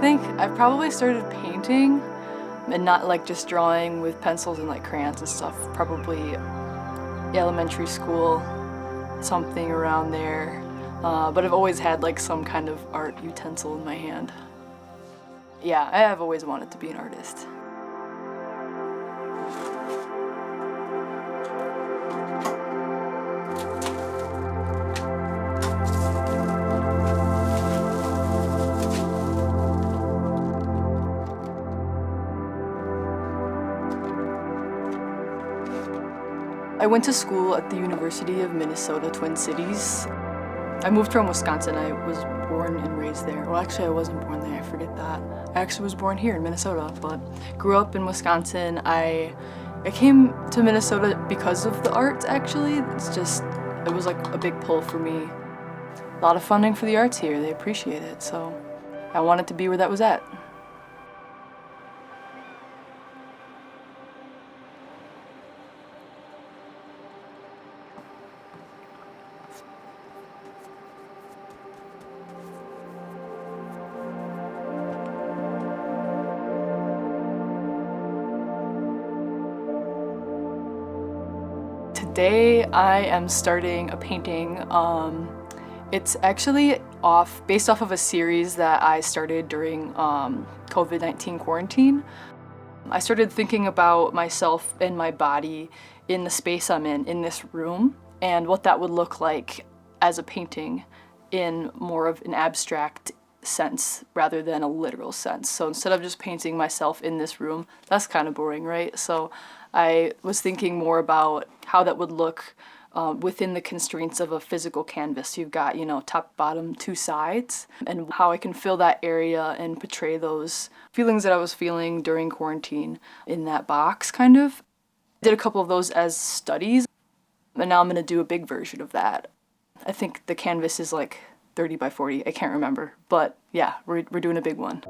think I probably started painting and not like just drawing with pencils and like crayons and stuff. Probably elementary school, something around there. But I've always had like some kind of art utensil in my hand. Yeah, I have always wanted to be an artist. I went to school at the University of Minnesota, Twin Cities. I moved from Wisconsin. I was born and raised there. Well, actually, I wasn't born there. I forget that. I actually was born here in Minnesota, but grew up in Wisconsin. I came to Minnesota because of the arts, actually. It was like a big pull for me. A lot of funding for the arts here. They appreciate it, so I wanted to be where that was at. Today I am starting a painting. It's actually based off of a series that I started during COVID-19 quarantine. I started thinking about myself and my body in the space I'm in this room, and what that would look like as a painting in more of an abstract sense rather than a literal sense. So instead of just painting myself in this room, that's kind of boring, right? So I was thinking more about how that would look within the constraints of a physical canvas. You've got, top, bottom, two sides, and how I can fill that area and portray those feelings that I was feeling during quarantine in that box, kind of. Did a couple of those as studies, and now I'm gonna do a big version of that. I think the canvas is like 30 by 40, I can't remember, but yeah, we're doing a big one.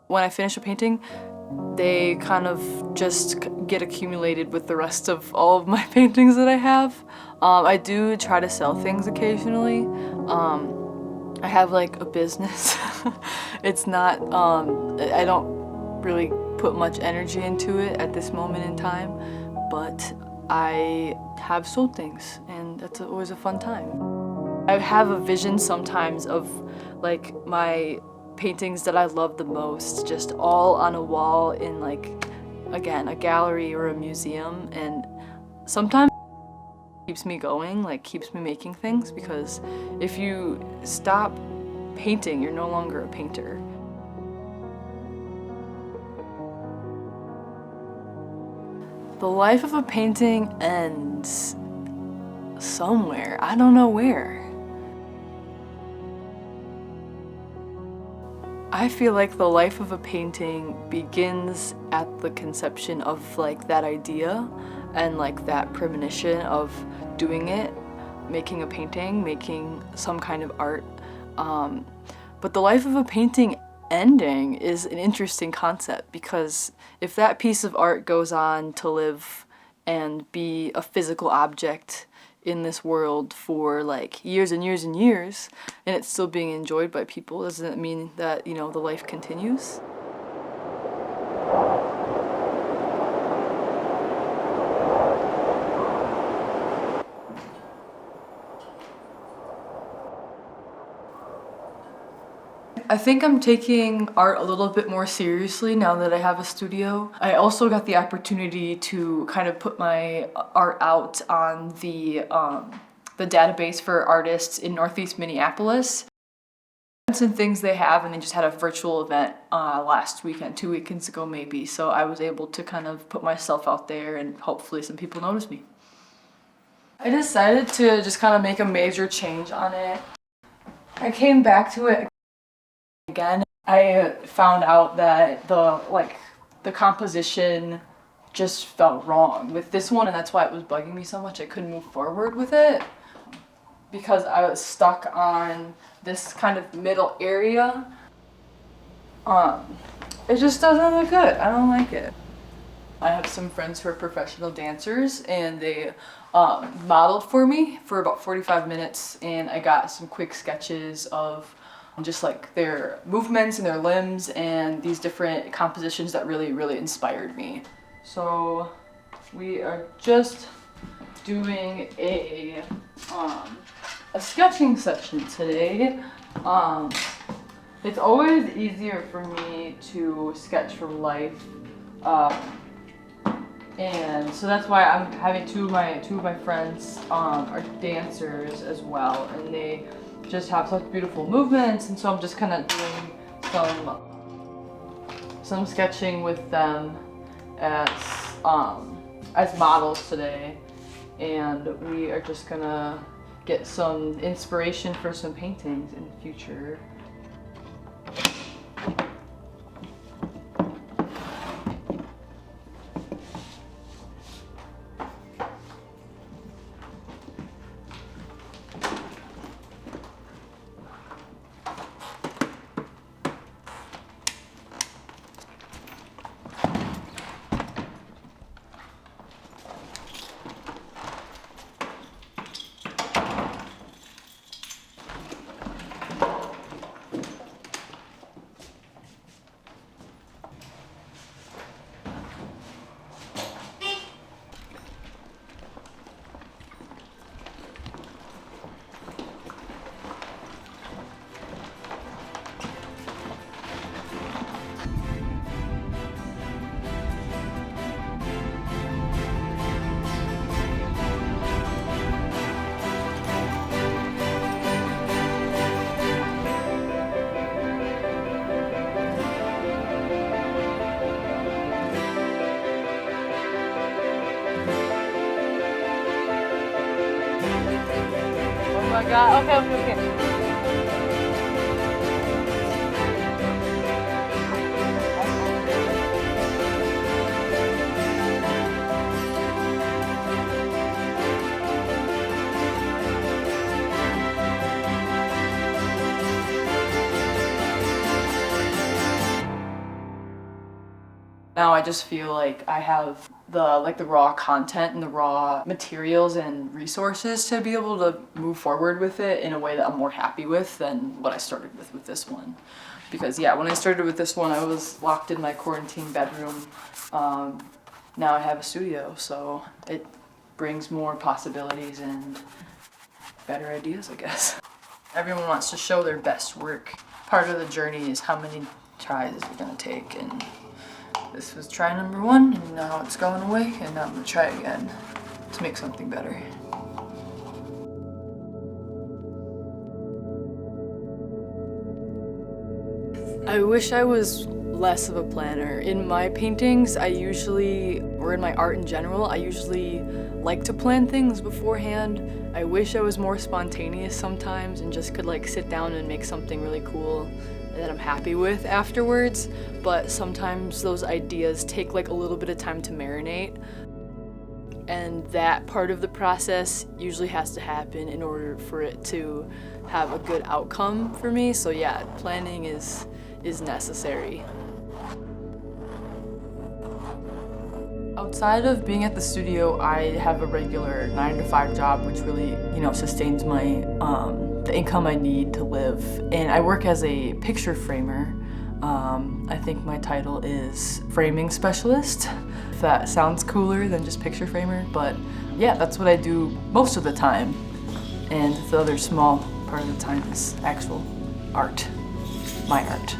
When I finish a painting, they kind of just get accumulated with the rest of all of my paintings that I have. I do try to sell things occasionally. I have like a business. It's not, I don't really put much energy into it at this moment in time, but I have sold things, and that's always a fun time. I have a vision sometimes of like my paintings that I love the most, just all on a wall in like, again, a gallery or a museum, and sometimes it keeps me going, like keeps me making things, because if you stop painting, you're no longer a painter. The life of a painting ends somewhere. I don't know where. I feel like the life of a painting begins at the conception of like that idea and like that premonition of doing it, making a painting, making some kind of art. But the life of a painting ending is an interesting concept, because if that piece of art goes on to live and be a physical object in this world for like years and years and years, and it's still being enjoyed by people, doesn't it mean that, the life continues? I think I'm taking art a little bit more seriously now that I have a studio. I also got the opportunity to kind of put my art out on the database for artists in Northeast Minneapolis. And things they have, and they just had a virtual event last weekend, 2 weekends ago maybe, so I was able to kind of put myself out there and hopefully some people notice me. I decided to just kind of make a major change on it. I came back to it again. I found out that the composition just felt wrong with this one, and that's why it was bugging me so much. I couldn't move forward with it. because I was stuck on this kind of middle area. It just doesn't look good. I don't like it. I have some friends who are professional dancers, and they modeled for me for about 45 minutes, and I got some quick sketches of just like their movements and their limbs and these different compositions that really inspired me. So we are just doing a sketching session today. It's always easier for me to sketch from life, and so that's why I'm having two of my friends are dancers as well, and they just have such beautiful movements, and so I'm just kind of doing some sketching with them as models today, and we are just gonna get some inspiration for some paintings in the future. Oh my god, okay. Now I just feel like I have the raw content and the raw materials and resources to be able to move forward with it in a way that I'm more happy with than what I started with this one. Because yeah, when I started with this one, I was locked in my quarantine bedroom. Now I have a studio, so it brings more possibilities and better ideas, I guess. Everyone wants to show their best work. Part of the journey is how many tries you're gonna take, and this was try number 1, and now it's going away, and now I'm gonna try again to make something better. I wish I was less of a planner. In my paintings, or in my art in general, I usually like to plan things beforehand. I wish I was more spontaneous sometimes and just could like sit down and make something really cool that I'm happy with afterwards, but sometimes those ideas take like a little bit of time to marinate, and that part of the process usually has to happen in order for it to have a good outcome for me. So yeah, planning is necessary. Outside of being at the studio, I have a regular 9-to-5 job, which really, sustains my the income I need to live. And I work as a picture framer. I think my title is framing specialist, if that sounds cooler than just picture framer. But yeah, that's what I do most of the time. And the other small part of the time is actual art, my art.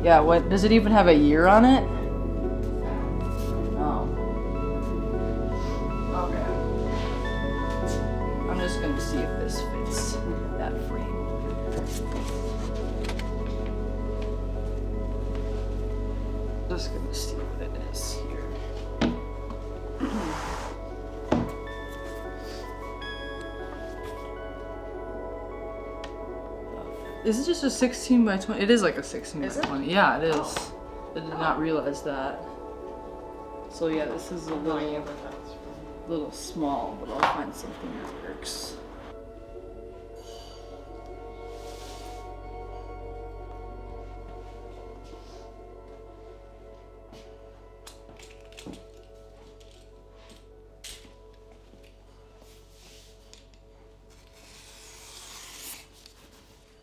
Yeah, what, does it even have a year on it? Oh. Okay. I'm just gonna see if this fits that frame. Just gonna see what it is here. Is it just a 16 by 20? It is like a 16 by 20. Yeah, it is. Oh. I did not realize that. So yeah, this is a little small, but I'll find something that works.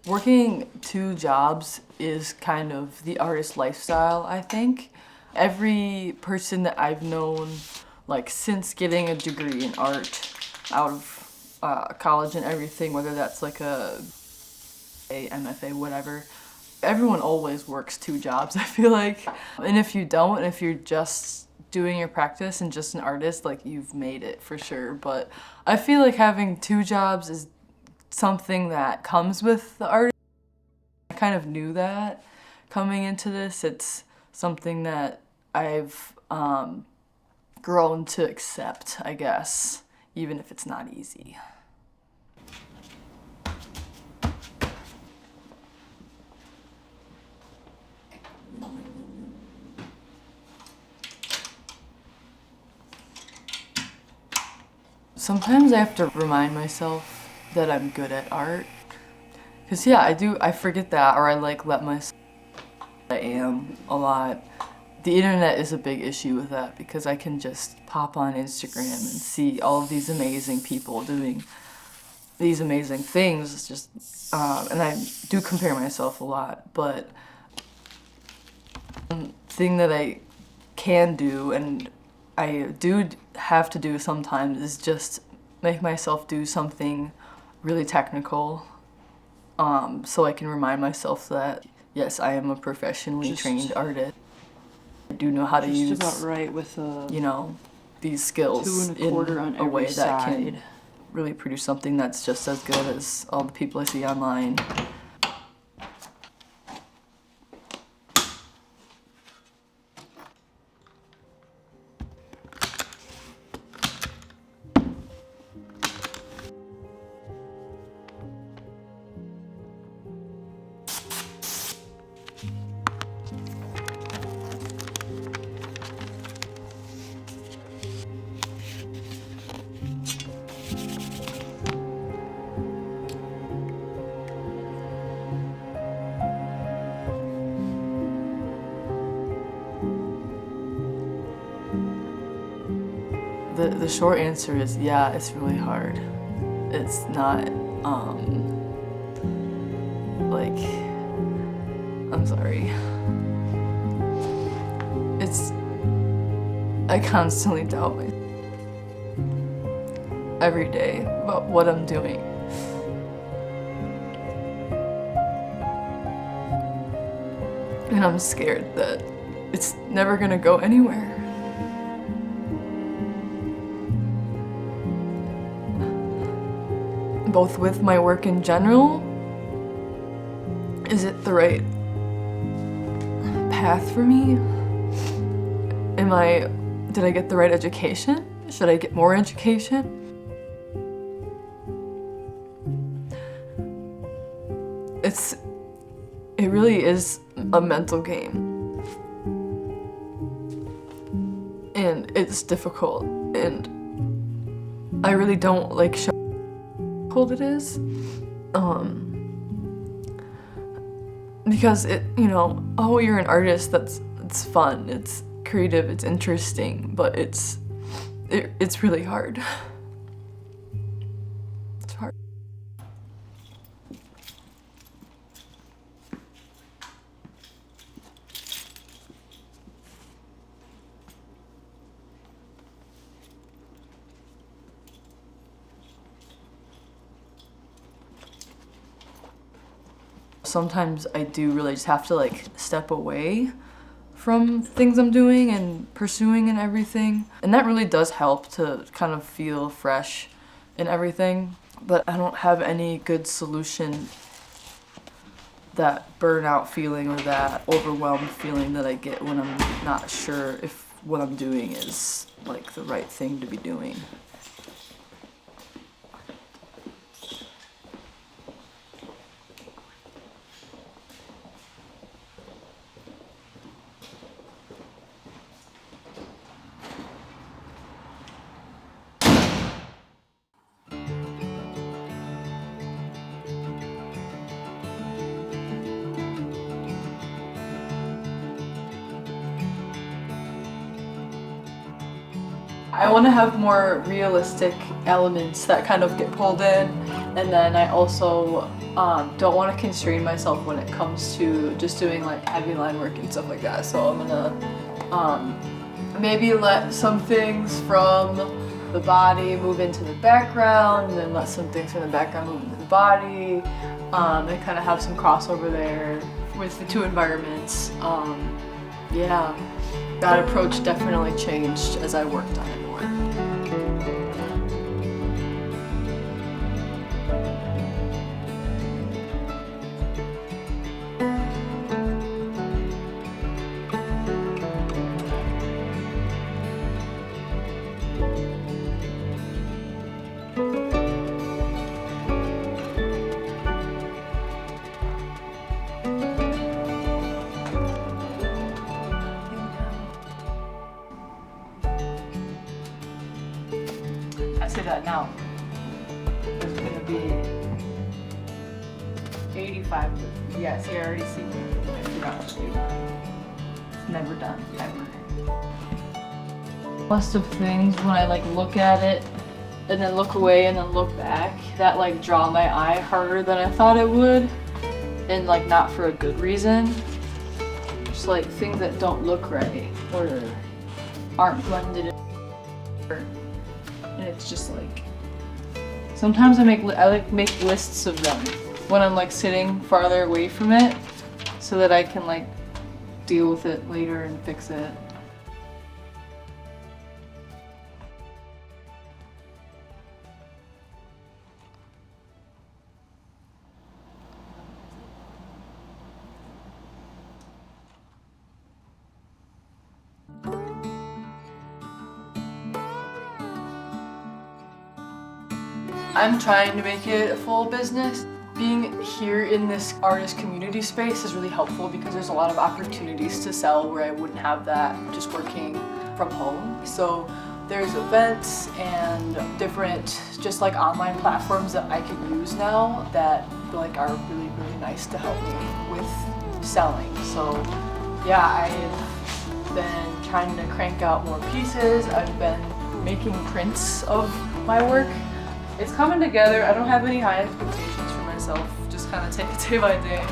Working 2 jobs is kind of the artist lifestyle, I think. Every person that I've known, like since getting a degree in art out of college and everything, whether that's like a MFA, whatever, everyone always works 2 jobs, I feel like. And if you don't, if you're just doing your practice and just an artist, like you've made it for sure. But I feel like having 2 jobs is something that comes with the art. I kind of knew that coming into this. It's something that I've grown to accept, I guess, even if it's not easy. Sometimes I have to remind myself that I'm good at art. Cause yeah, I forget that, or I like let myself, I am a lot. The internet is a big issue with that because I can just pop on Instagram and see all of these amazing people doing these amazing things. It's just, and I do compare myself a lot, but the thing that I can do and I do have to do sometimes is just make myself do something really technical, so I can remind myself that yes, I am a professionally trained artist. I do know how to use about right with you know, these skills 2 1/4 on a way that can really produce something that's just as good as all the people I see online. The short answer is yeah, it's really hard. It's not, like, I'm sorry. I constantly doubt myself every day about what I'm doing. And I'm scared that it's never gonna go anywhere. Both with my work in general, is it the right path for me? Did I get the right education? Should I get more education? It really is a mental game. And it's difficult, and I really don't like showing how difficult it is. Because you know, oh, you're an artist, it's fun, it's creative, it's interesting, but it's really hard. It's hard. Sometimes I do really just have to like step away from things I'm doing and pursuing and everything. And that really does help to kind of feel fresh and everything. But I don't have any good solution that burnout feeling or that overwhelmed feeling that I get when I'm not sure if what I'm doing is like the right thing to be doing. I want to have more realistic elements that kind of get pulled in, and then I also don't want to constrain myself when it comes to just doing like heavy line work and stuff like that. So I'm gonna maybe let some things from the body move into the background, and then let some things from the background move into the body, and kind of have some crossover there with the two environments. Yeah, that approach definitely changed as I worked on it more. I say that now. There's gonna be 85. Yeah, see, I already see. I forgot what to do. It's never done, ever. List of things when I like look at it and then look away and then look back that like draw my eye harder than I thought it would, and like not for a good reason. Just like things that don't look right or aren't blended in. And it's just like sometimes I make lists of them when I'm like sitting farther away from it so that I can like deal with it later and fix it. I'm trying to make it a full business. Being here in this artist community space is really helpful because there's a lot of opportunities to sell where I wouldn't have that just working from home. So there's events and different just like online platforms that I can use now that like are really, really nice to help me with selling. So yeah, I've been trying to crank out more pieces. I've been making prints of my work. It's coming together. I don't have any high expectations for myself. Just kind of take it day by day.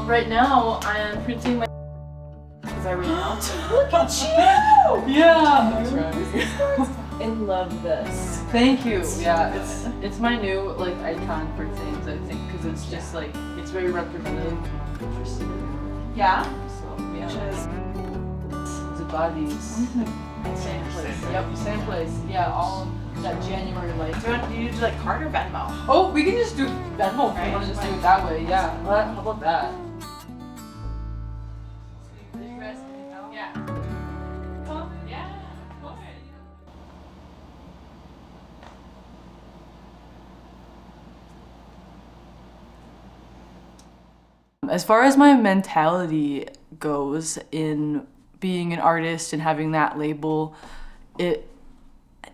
Right now I am printing my because I ran out. Look at you! Yeah, that's right. I love this. Thank you. Yeah, it's my new like icon for things, I think, because it's just like it's very representative. Yeah? So yeah. Which is The bodies. Same place. Yep, same place. Yeah, all that January light. do you do like card or Venmo? Oh, we can just do Venmo if Right, you want to just do fine. it that way. Yeah. How about that? Yeah. Yeah. As far as my mentality goes in being an artist and having that label, it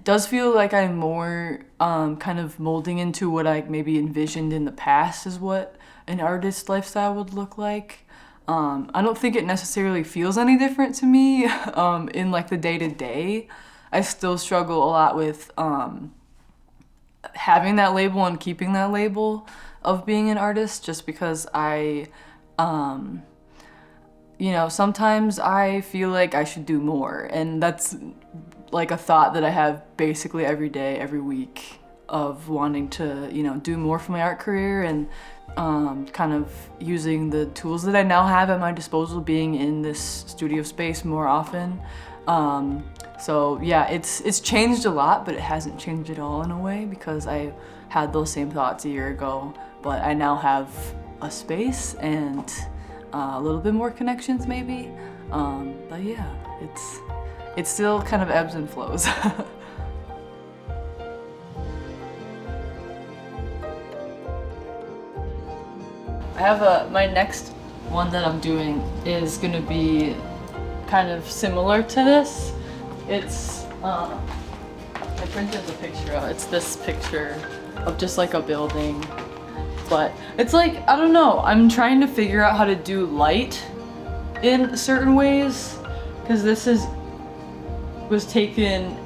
does feel like I'm more kind of molding into what I maybe envisioned in the past is what an artist lifestyle would look like. I don't think it necessarily feels any different to me in like the day-to-day. I still struggle a lot with having that label and keeping that label of being an artist, just because I, you know, sometimes I feel like I should do more, and that's like a thought that I have basically every day, every week, of wanting to, you know, do more for my art career and kind of using the tools that I now have at my disposal, being in this studio space more often. So yeah, it's changed a lot, but it hasn't changed at all in a way, because I had those same thoughts a year ago, but I now have a space and a little bit more connections maybe. But yeah, it's still kind of ebbs and flows. I have my next one that I'm doing is gonna be kind of similar to this. It's, I printed the picture out. It's this picture of just like a building. But it's like, I don't know, I'm trying to figure out how to do light in certain ways. Because this was taken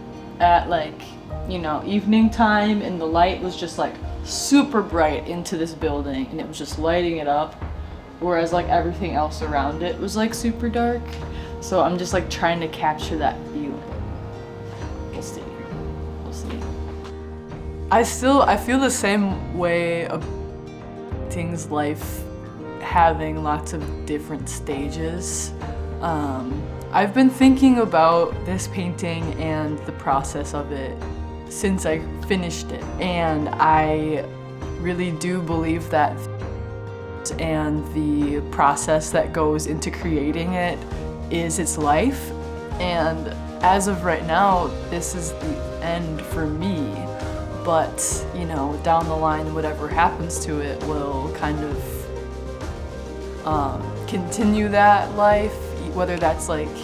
at like, you know, evening time, and the light was just like super bright into this building, and it was just lighting it up. Whereas like everything else around it was like super dark. So I'm just like trying to capture that feeling. We'll see. We'll see. I feel the same way about things life having lots of different stages. I've been thinking about this painting and the process of it since I finished it, and I really do believe that, and the process that goes into creating it is its life. And as of right now, this is the end for me, but you know, down the line, whatever happens to it will kind of continue that life, whether that's like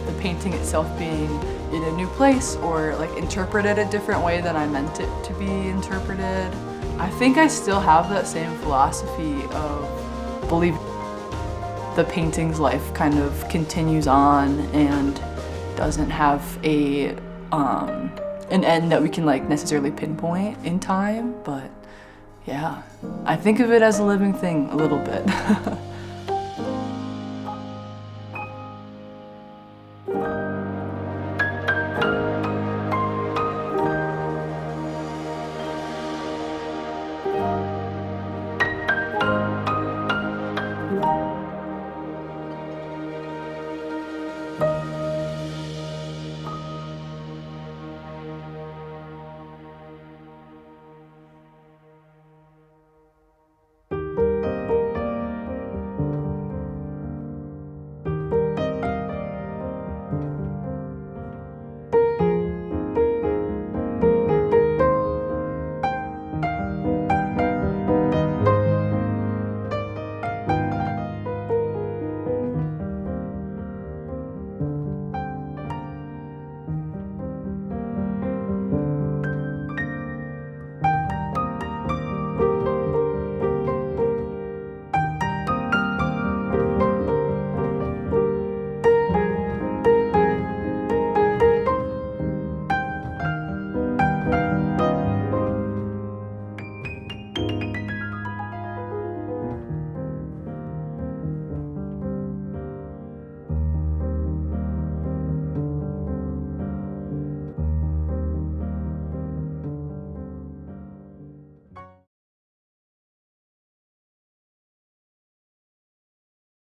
the painting itself being in a new place or like interpreted a different way than I meant it to be interpreted. I think I still have that same philosophy of believe the painting's life kind of continues on and doesn't have a an end that we can like necessarily pinpoint in time, but yeah, I think of it as a living thing a little bit.